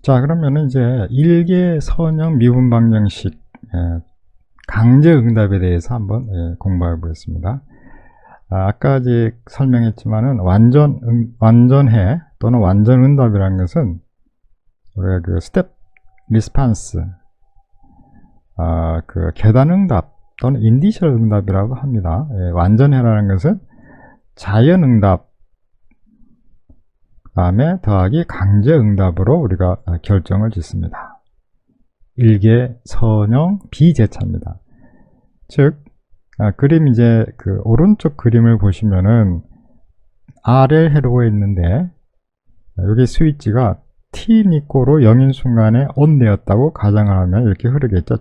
자, 그러면 이제 일개 선형 미분 방정식 강제 응답에 대해서 한번 공부해 보겠습니다. 아까 이제 설명했지만은 완전해 또는 완전 응답이라는 것은 우리가 그 스텝 리스판스, 그 계단 응답 또는 인디셜 응답이라고 합니다. 완전해라는 것은 자연 응답 다음에 더하기 강제 응답으로 우리가 결정을 짓습니다. 일개 선형 비재차입니다. 즉 그림 이제 그 오른쪽 그림을 보시면은 RL 회로가 있는데 여기 스위치가 T-니꼬로 0인 순간에 ON되었다고 가정을 하면 이렇게 흐르겠죠.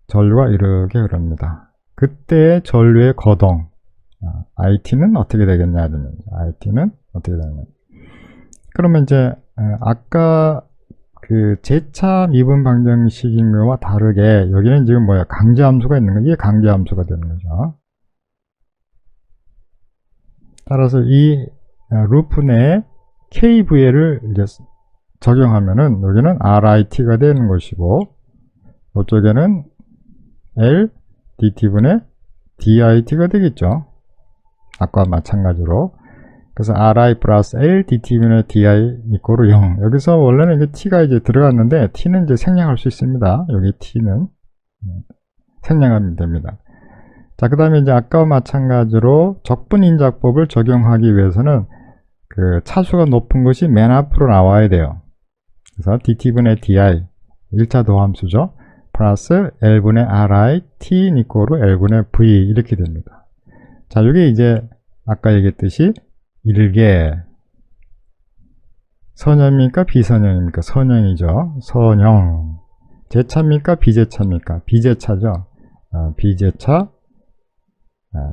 전류가 이렇게 흐릅니다. 그때 전류의 거동 IT는 어떻게 되겠냐, IT는 어떻게 되느냐. 그러면 이제 아까 그 재차 미분 방정식인 거와 다르게 여기는 지금 뭐야, 강제함수가 있는 거예요. 이게 강제함수가 되는 거죠. 따라서 이 루프 내에 KVL을 이제 적용하면은 여기는 RIT가 되는 것이고 이쪽에는 L DT분의 DIT가 되겠죠. 아까 마찬가지로. 그래서 RI 플러스 L DT분의 DI 이꼬르 0. 여기서 원래는 이게 T가 이제 들어갔는데 T는 이제 생략할 수 있습니다. 여기 T는 생략하면 됩니다. 자, 그 다음에 이제 아까와 마찬가지로 적분인작법을 적용하기 위해서는 그 차수가 높은 것이 맨 앞으로 나와야 돼요. 그래서 DT분의 DI 1차 도함수죠. 플러스 L분의 RI T 이꼬르 L분의 V 이렇게 됩니다. 자, 이게 이제 아까 얘기했듯이 일개 선형입니까? 비선형입니까? 선형이죠. 선형. 재차입니까? 비재차입니까? 비재차죠. 비재차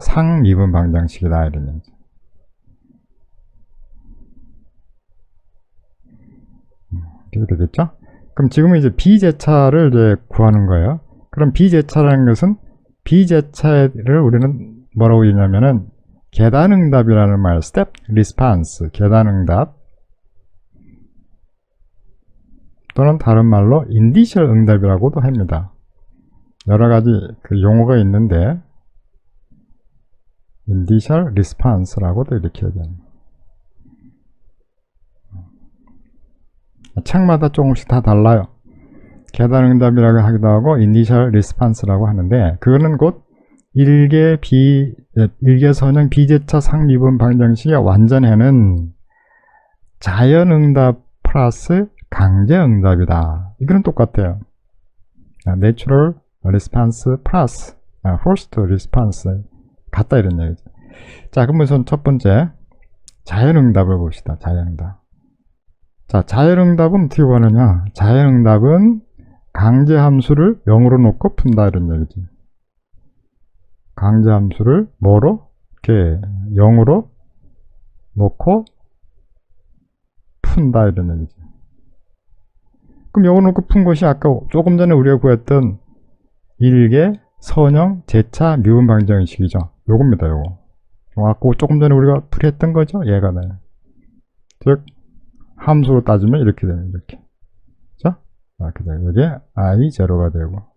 상미분 방정식이다 이런 얘기죠. 이렇게 되겠죠? 그럼 지금은 이제 비재차를 이제 구하는 거예요. 그럼 비재차라는 것은 비재차를 우리는 뭐라고 얘기하냐면은 계단응답이라는 말, 스텝 리스판스, 계단응답 또는 다른 말로 인디셜 응답이라고도 합니다. 여러가지 그 용어가 있는데 인디셜 리스판스라고도 이렇게 얘기합니다. 책마다 조금씩 다 달라요. 계단응답이라고 하기도 하고 인디셜 리스판스라고 하는데 그거는 곧 일개 선형 비재차 상미분 방정식의 완전해는 자연응답 플러스 강제응답이다. 이거는 똑같아요. Natural Response 플러스 Forced Response 같다 이런 얘기죠. 자, 그럼 우선 첫 번째 자연응답을 봅시다. 자연응답. 자, 자연응답은 어떻게 구하느냐? 자연응답은 강제함수를 0으로 놓고 푼다 이런 얘기지. 강제함수를 뭐로? 이렇게 0으로 놓고 푼다 이런 얘기지. 그럼 0으로 놓고 푼 것이 아까 조금 전에 우리가 구했던 일개 선형 재차 미분 방정식이죠. 요겁니다. 요거. 아까 조금 전에 우리가 풀이했던 거죠. 얘가 네. 즉 함수로 따지면 이렇게 되는 이렇게. 자, 이렇게 되고 여기에 I0가 되고.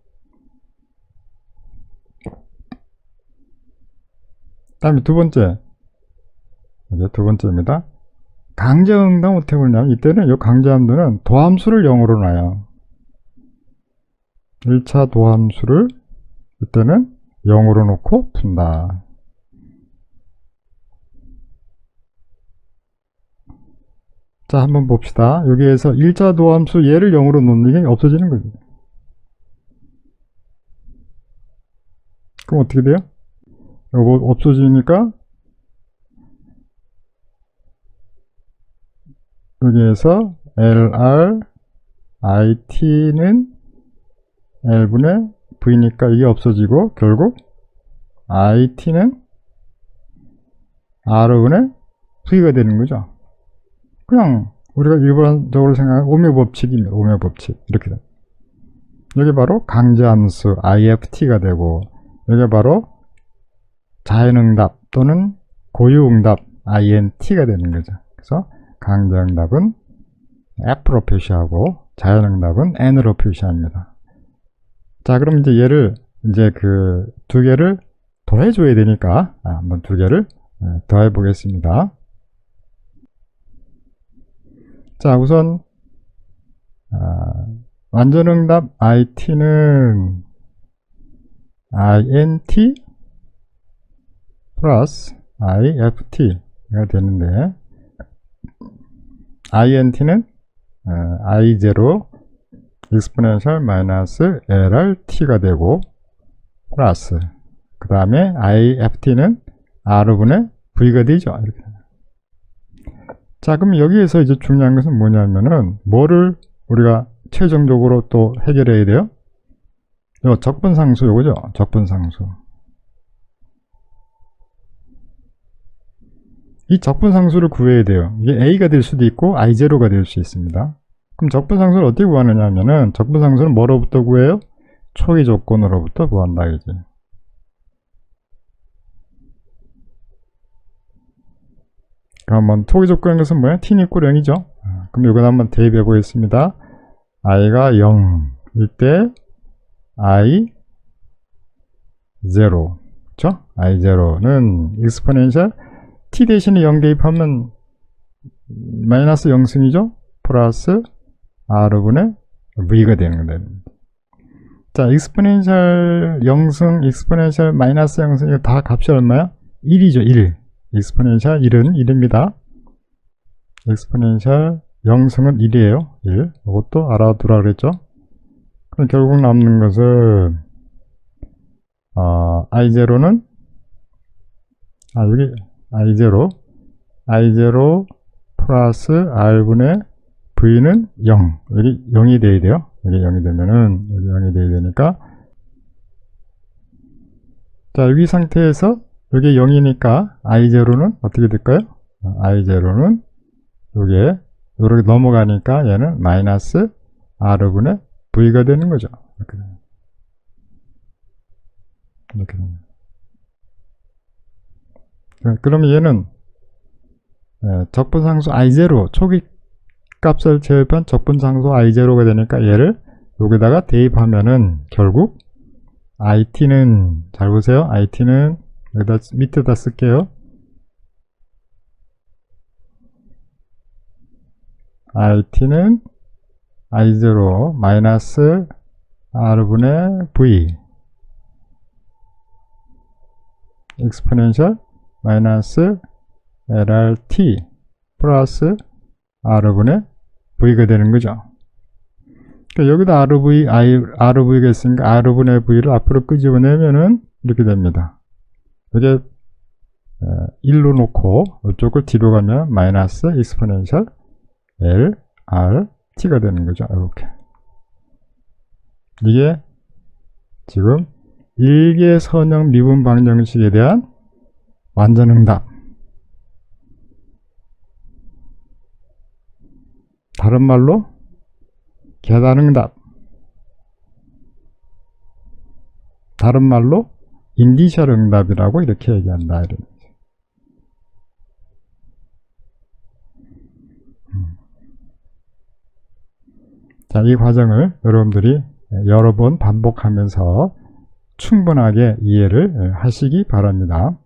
다음에 두 번째. 이제 두 번째입니다. 강제응답 어떻게 보냐면 이때는 이 강제함수는 도함수를 0으로 놔요. 1차 도함수를 이때는 0으로 놓고 푼다. 자, 한번 봅시다. 여기에서 1차 도함수 얘를 0으로 놓는 게 없어지는 거죠. 그럼 어떻게 돼요? 이거 없어지니까 여기에서 LR IT는 L분의 V니까 이게 없어지고 결국 IT는 R분의 V가 되는 거죠. 그냥 우리가 일반적으로 생각하는 오묘 법칙입니다. 오묘 법칙. 이렇게 돼. 여기 바로 강제함수 IFT가 되고 여기 바로 자연응답 또는 고유응답 INT가 되는 거죠. 그래서 강제응답은 F로 표시하고 자연응답은 N으로 표시합니다. 자, 그럼 이제 얘를 이제 그 두 개를 더해줘야 되니까 한번 두 개를 더해 보겠습니다. 자, 우선 완전응답 IT는 INT 플러스 IFT가 되는데 INT는 I0 exponential 마이너스 LRT가 되고 플러스 그 다음에 IFT는 R분의 V가 되죠. 이렇게. 자, 그럼 여기에서 이제 중요한 것은 뭐냐면은 뭐를 우리가 최종적으로 또 해결해야 돼요? 요 적분상수 요거죠. 적분상수. 이 적분상수를 구해야 돼요. 이게 A가 될 수도 있고 I0가 될 수 있습니다. 그럼 적분상수를 어떻게 구하느냐 하면은 적분상수는 뭐로부터 구해요? 초기 조건으로부터 구한다 이제. 그러면 초기 조건인 것은 뭐야? t는 equal 0이죠. 그럼 이걸 한번 대입해 보겠습니다. i가 0일 때 I0, 그쵸? I0는 exponential t 대신에 0 대입하면 마이너스 0승이죠? 플러스 R분의 V가 되는 겁니다. 자, exponential 0승, exponential 마이너스 0승, 이거 다 값이 얼마야? 1이죠, 1. exponential 1은 1입니다. exponential 0승은 1이에요, 1. 이것도 알아두라 그랬죠? 그럼 결국 남는 것은, I0는, 여기, I0 플러스 R분의 V는 0. 여기 0이 돼야 돼요. 여기 0이 되면은, 여기 0이 돼야 되니까. 자, 여기 상태에서, 여기 0이니까, I0는 어떻게 될까요? I0는, 요게, 요렇게 넘어가니까 얘는 마이너스 R분의 V가 되는 거죠. 이렇게 됩니다. 그러면 얘는 적분상수 I0 초기 값을 제곱한 적분상수 I0가 되니까 얘를 여기다가 대입하면은 결국 IT는 잘 보세요. IT는 여기다 밑에다 쓸게요. IT는 I0 마이너스 R분의 V exponential 마이너스 LRT 플러스 R분의 V가 되는 거죠. 그러니까 여기다 RV가 있으니까 R분의 V를 앞으로 끄집어내면은 이렇게 됩니다. 이게 1로 놓고 이쪽을 뒤로 가면 마이너스 exponential LRT가 되는 거죠. 이렇게. 이게 지금 일개선형 미분 방정식에 대한 완전응답. 다른 말로 계단응답. 다른 말로 인디셜 응답이라고 이렇게 얘기한다. 이런. 자, 이 과정을 여러분들이 여러 번 반복하면서 충분하게 이해를 하시기 바랍니다.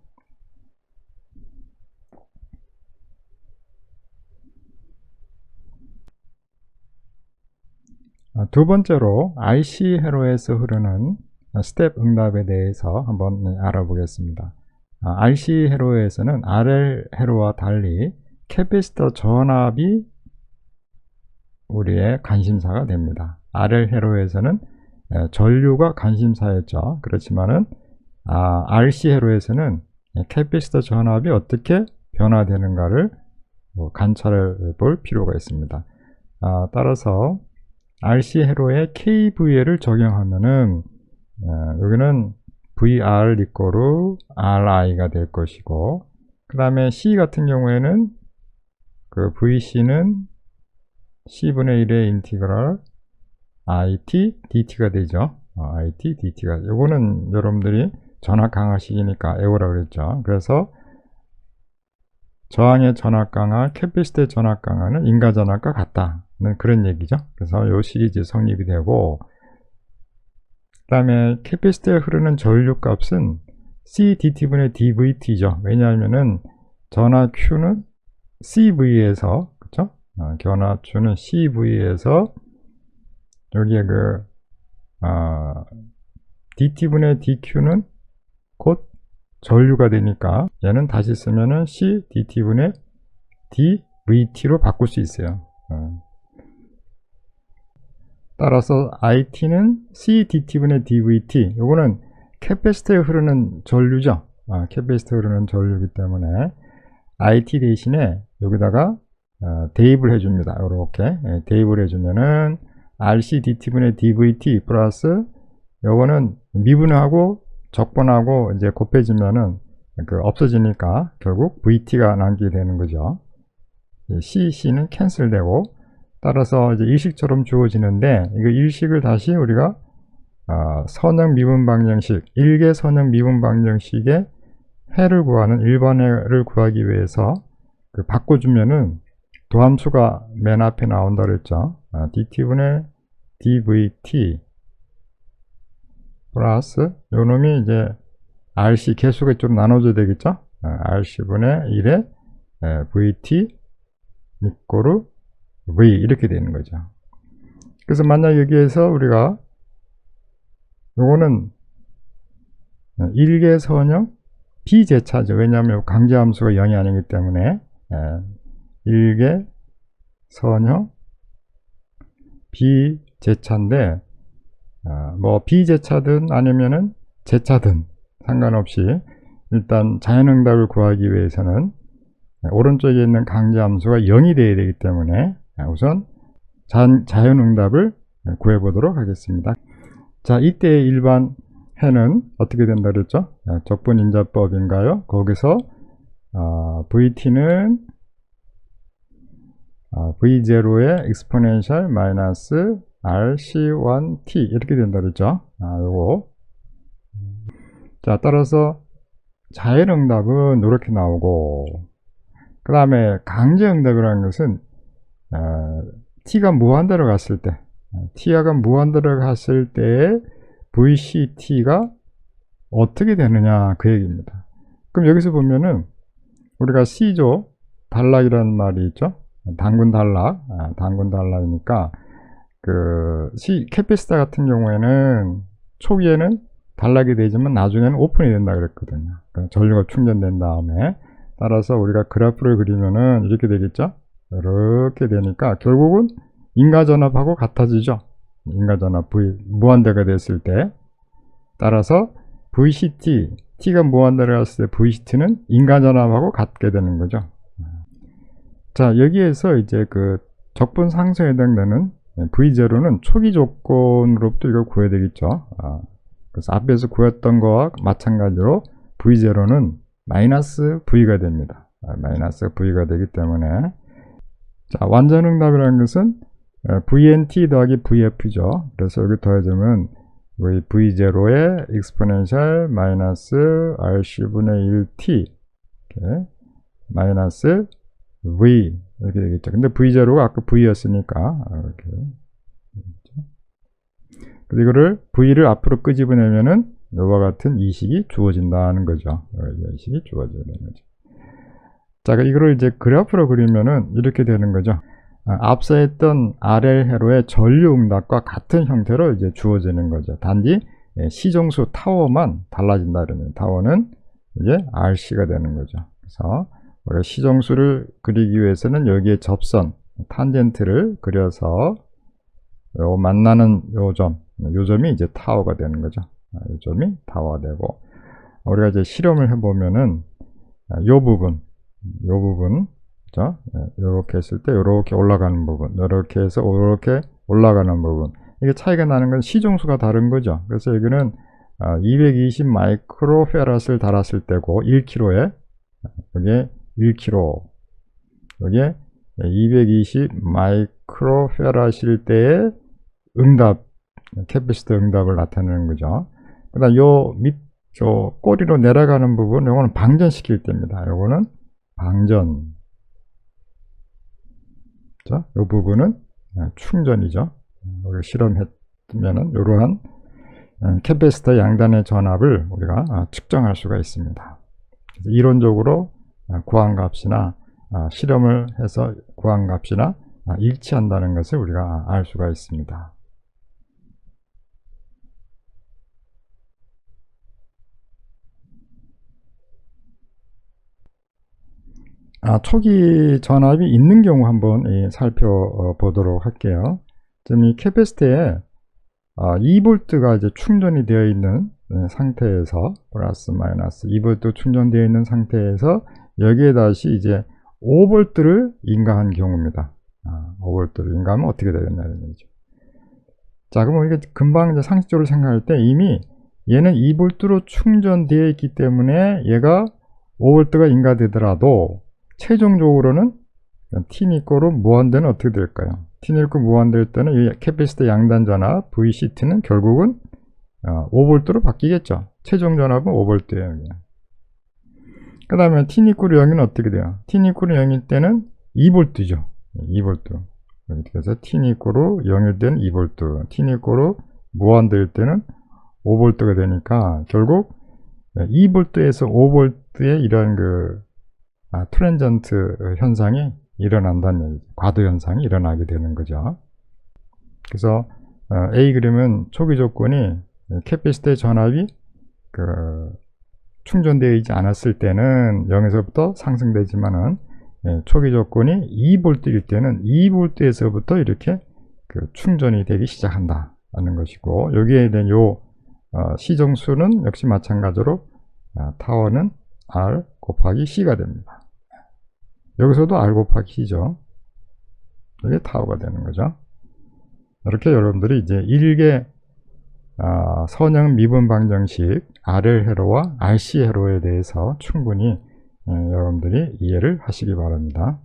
두 번째로 RC 회로에서 흐르는 스텝 응답에 대해서 한번 알아보겠습니다. RC 회로에서는 RL 회로와 달리 캐패시터 전압이 우리의 관심사가 됩니다. RL 회로에서는 전류가 관심사였죠. 그렇지만은 RC 회로에서는 캐패시터 전압이 어떻게 변화되는가를 관찰해 볼 필요가 있습니다. 따라서 RC 회로에 KVL을 적용하면은 여기는 VR 이꼬르 RI가 될 것이고, 그 다음에 C 같은 경우에는 그 VC는 C분의 1의 인티그럴 IT DT가 되죠. IT DT가. 요거는 여러분들이 전압 강화식이니까 에오라 그랬죠. 그래서 저항의 전압 강화, 캐패시터의 전압 강화는 인가 전압과 같다. 그런 얘기죠. 그래서 요 시리즈 성립이 되고, 그 다음에 캐패시터에 흐르는 전류 값은 CDT분의 DVT죠. 왜냐하면은 전하 Q는 CV에서, 그쵸? 견하 Q는 CV에서 여기에 DT분의 DQ는 곧 전류가 되니까 얘는 다시 쓰면은 CDT분의 DVT로 바꿀 수 있어요. 따라서 IT는 CDT분의 DVT. 요거는 캐패시터에 흐르는 전류죠. 캐패시터에 흐르는 전류이기 때문에 IT 대신에 여기다가 대입을 해줍니다. 이렇게 대입을 해주면은 RCDT분의 DVT 플러스 요거는 미분하고 적분하고 이제 곱해지면은 없어지니까 결국 VT가 남게 되는 거죠. CC는 캔슬되고, 따라서 이제 일식처럼 주어지는데, 이거 일식을 다시 우리가 선형 미분 방정식, 일개 선형 미분 방정식의 해를 구하는 일반해를 구하기 위해서 바꿔주면은 도함수가 맨 앞에 나온다 그랬죠. DT분의 DVT 플러스 요 놈이 이제 RC 개수가 좀 나눠줘야 되겠죠. RC분의 1에 VT 이꼬르 V 이렇게 되는 거죠. 그래서 만약 여기에서 우리가 요거는 일개선형 비제차죠. 왜냐하면 강제함수가 0이 아니기 때문에 일개선형 비제차인데 뭐 비제차든 아니면은 제차든 상관없이 일단 자연응답을 구하기 위해서는 오른쪽에 있는 강제함수가 0이 되어야 되기 때문에 우선 자연응답을 구해보도록 하겠습니다. 자, 이때의 일반 해는 어떻게 된다 그랬죠? 적분인자법인가요? 거기서 VT는 V0의 exponential 마이너스 RC1T 이렇게 된다 그랬죠? 요거. 자, 따라서 자연응답은 이렇게 나오고, 그 다음에 강제응답이라는 것은 T가 무한대로 갔을 때, T가 무한대로 갔을 때 VCT가 어떻게 되느냐 그 얘기입니다. 그럼 여기서 보면은 우리가 C조 단락이라는 말이 있죠. 단군 단락, 단군 단락이니까 캐패시터 같은 경우에는 초기에는 단락이 되지만 나중에는 오픈이 된다 그랬거든요. 그러니까 전류가 충전된 다음에, 따라서 우리가 그래프를 그리면은 이렇게 되겠죠. 이렇게 되니까 결국은 인과전압하고 같아지죠. 인과전압 무한대가 됐을 때. 따라서 VCT, T가 무한대로 갔을 때 VCT는 인과전압하고 같게 되는 거죠. 자, 여기에서 이제 적분 상수에 해당되는 V0는 초기 조건으로부터 이걸 구해야 되겠죠. 그래서 앞에서 구했던 거와 마찬가지로 V0는 마이너스 V가 됩니다. 마이너스 V가 되기 때문에, 자, 완전응답이라는 것은 VNT 더하기 VF죠. 그래서 여기 더해주면 V0의 exponential 마이너스 RC분의 1T 마이너스 V 이렇게 되겠죠. 근데 V0가 아까 V였으니까 이렇게. 그래서 이거를 V를 앞으로 끄집어내면은 이와 같은 이식이 주어진다는 거죠. 이식이 주어져야 되는 거죠. 자, 이거를 이제 그래프로 그리면은 이렇게 되는 거죠. 앞서 했던 RL회로의 전류응답과 같은 형태로 이제 주어지는 거죠. 단지 시정수 타워만 달라진다 그러면 타워는 이제 RC가 되는 거죠. 그래서 우리가 시정수를 그리기 위해서는 여기에 접선 탄젠트를 그려서 요 만나는 요점이 이제 타워가 되는 거죠. 요점이 타워가 되고, 우리가 이제 실험을 해보면은 요 부분 그죠? 이렇게 했을 때 이렇게 올라가는 부분, 이렇게 해서 이렇게 올라가는 부분, 이게 차이가 나는 건 시중수가 다른 거죠. 그래서 여기는 220 마이크로페라스를 달았을 때고 1kg에 여기에 1kg, 여기에 220 마이크로페라스일 때의 응답, 캐패시터 응답을 나타내는 거죠. 그다음 요 꼬리로 내려가는 부분, 요거는 방전시킬 때입니다. 요거는 방전. 자, 이 부분은 충전이죠. 우리가 실험했으면은 이러한 캐패시터 양단의 전압을 우리가 측정할 수가 있습니다. 그래서 이론적으로 구한 값이나 실험을 해서 구한 값이나 일치한다는 것을 우리가 알 수가 있습니다. 초기 전압이 있는 경우 한번 살펴보도록 할게요. 지금 이 캐패시터에 2V가 이제 충전이 되어 있는 상태에서 플러스 마이너스 2V 충전되어 있는 상태에서 여기에 다시 이제 5V를 인가한 경우입니다. 5V를 인가하면 어떻게 되겠냐는 얘기죠. 자, 그럼 우리가 금방 이제 상식적으로 생각할 때 이미 얘는 2V로 충전되어 있기 때문에 얘가 5V가 인가되더라도 최종적으로는 T니꼬로 무한대는 어떻게 될까요? T니꼬 무한될 때는 이 캐패시터 양단 전압 VCT는 결국은 5V로 바뀌겠죠. 최종 전압은 5V예요. 그 다음에 T니꼬로 0은 어떻게 돼요? T니꼬로 0일 때는 2V죠. 2V. 그래서 T니꼬로 0일 때는 2V, T니꼬로 무한될 때는 5V가 되니까 결국 2V에서 5V의 이런 트랜전트 현상이 일어난다는 얘기죠. 과도 현상이 일어나게 되는 거죠. 그래서 A 그림은 초기 조건이 캐패시터의 전압이 충전되어 있지 않았을 때는 0에서부터 상승되지만은 초기 조건이 2V일 때는 2V에서부터 이렇게 충전이 되기 시작한다는 것이고, 여기에 대한 시정수는 역시 마찬가지로 타워는 R 곱하기 C가 됩니다. 여기서도 R 곱하기 C죠. 이게 타워가 되는 거죠. 이렇게 여러분들이 이제 일개 선형 미분 방정식 RL 회로와 RC 회로에 대해서 충분히 여러분들이 이해를 하시기 바랍니다.